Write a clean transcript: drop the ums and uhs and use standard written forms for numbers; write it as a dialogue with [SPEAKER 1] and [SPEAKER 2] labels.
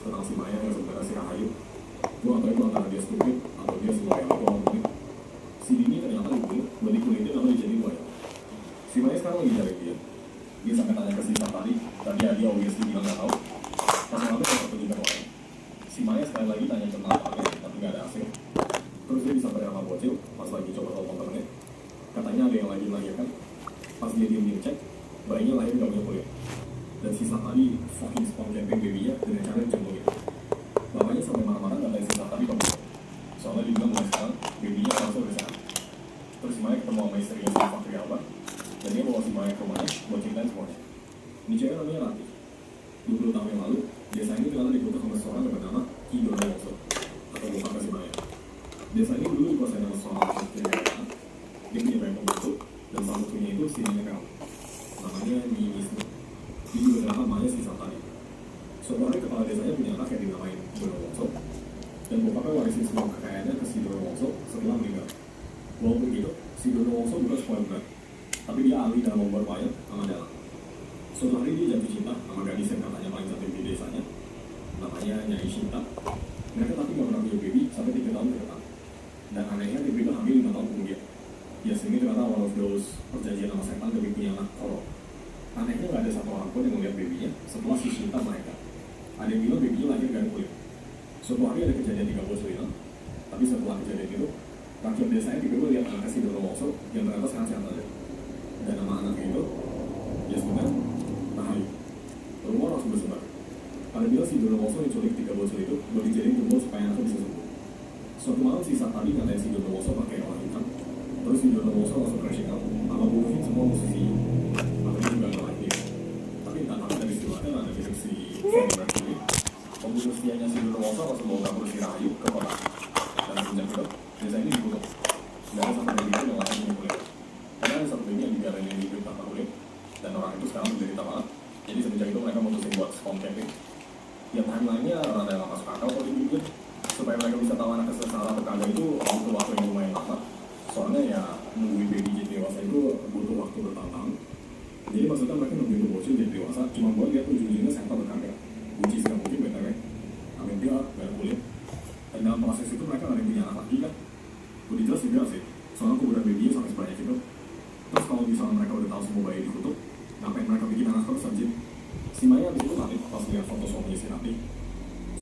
[SPEAKER 1] tentang si Maya yang sebenarnya si Rahayu. Gue gak tau itu antara dia stupid atau dia seloyal itu orang unik. Si Dini ternyata itu manipulated sama dia jadi loyal. Si Maya sekarang lagi cari dia. Dia sampai tanya ke si tadi dia obviously bilang gak tau. Pas malam itu juga orang. Si Maya sekali lagi tanya tentang apa tapi gak ada hasil. Terus dia disamperin sama bocil pas lagi coba telepon temennya. Katanya ada yang lagi melahirkan. Pas dia diem cek, bayinya lahir gak punya kulit. Dan sisa tadi fucking spawn camping babynya dengan cara dicemplungin. Bapaknya sampai marah-marah gak ada sisa tadi kamu. Soalnya dia bilang mulai sekarang babynya langsung udah sehat. Terus si Maya ketemu sama istrinya si Fakri Alba. Dan dia bawa si Maya ke rumahnya buat ceritain semuanya. Ini cewek namanya Ratih. 20 tahun yang lalu, desa ini ternyata dikutuk sama seseorang dengan nama Ki Dono Wongso atau bokapnya si Maya. Desa ini dulu dikuasai sama seorang putri kerajaan. Dia punya banyak pembantu dan salah satunya itu si nenek Kau. Namanya Nyi Isnu. Dia juga adalah namanya si Santani. Suatu hari kepala desanya punya anak yang dinamain Dono Wongso. Dan bokapnya warisin semua kekayaannya ke si Dono Wongso setelah meninggal. Walaupun gitu, si Dono Wongso bukan spoiler berat. Tapi dia ahli dalam membuat wayang sama dalang. Suatu hari dia jatuh cinta sama gadis yang katanya paling cantik di desanya. Namanya Nyai Shinta. Mereka tapi gak pernah punya baby sampai 3 tahun ke depan. Dan anehnya dia itu hamil 5 tahun kemudian. Ya sini ternyata one of those perjanjian sama setan demi punya anak kolor. Anehnya gak ada satu orang pun yang melihat babynya setelah si Shinta mereka. Ada yang bilang babynya lahir dari kulit. Suatu hari ada kejadian di kampus itu. Tapi setelah kejadian itu, rakyat desanya tiba-tiba lihat anaknya si Dono Wongso yang ternyata sehat-sehat aja. Dan nama anaknya itu, ya sebenarnya Rahayu. Rumor langsung bersebar. Ada bilang si Dono Wongso diculik 3 bocil itu buat dijadiin tumbal supaya anaknya bisa sembuh. Suatu malam si Santani ngatain si Dono Wongso pakai orang hitam. Terus si Dono Wongso langsung crashing out sama bunuhin semua musisinya. Tapi dia juga gak lagi. Tapi entah apa dari situ ada mirip si Freddie Mercury. Pembunuh setianya si Dono Wongso langsung bawa kabur si Rahayu ke kota. Dan sejak itu, desa ini dikutuk. Gak ada satu baby yang langsung punya kulit. Karena ada satu baby yang digalain di hidup tanpa kulit. Dan orang itu sekarang menderita banget. Jadi semenjak itu mereka mutusin buat spawn camping. Ya timeline-nya rada gak masuk akal kalau juga. Supaya mereka bisa tahu anak kesesara atau kagak itu butuh waktu yang lumayan lama. Soalnya ya nungguin baby jadi dewasa itu butuh waktu bertahun-tahun. Jadi maksudnya mereka nungguin bocil jadi dewasa cuma buat lihat ujung-ujungnya siapa berkarya. Which is gak mungkin BTW. Amin dia gak ada kulit. Dan dalam proses itu mereka gak ada yang punya anak lagi kan. Udah jelas juga sih. Soalnya kuburan babynya sampai sebanyak itu. Terus kalau misalnya mereka udah tahu semua bayi dikutuk, ngapain mereka bikin anak terus anjir? Si Maya abis itu mati pas lihat foto suaminya si Ratih.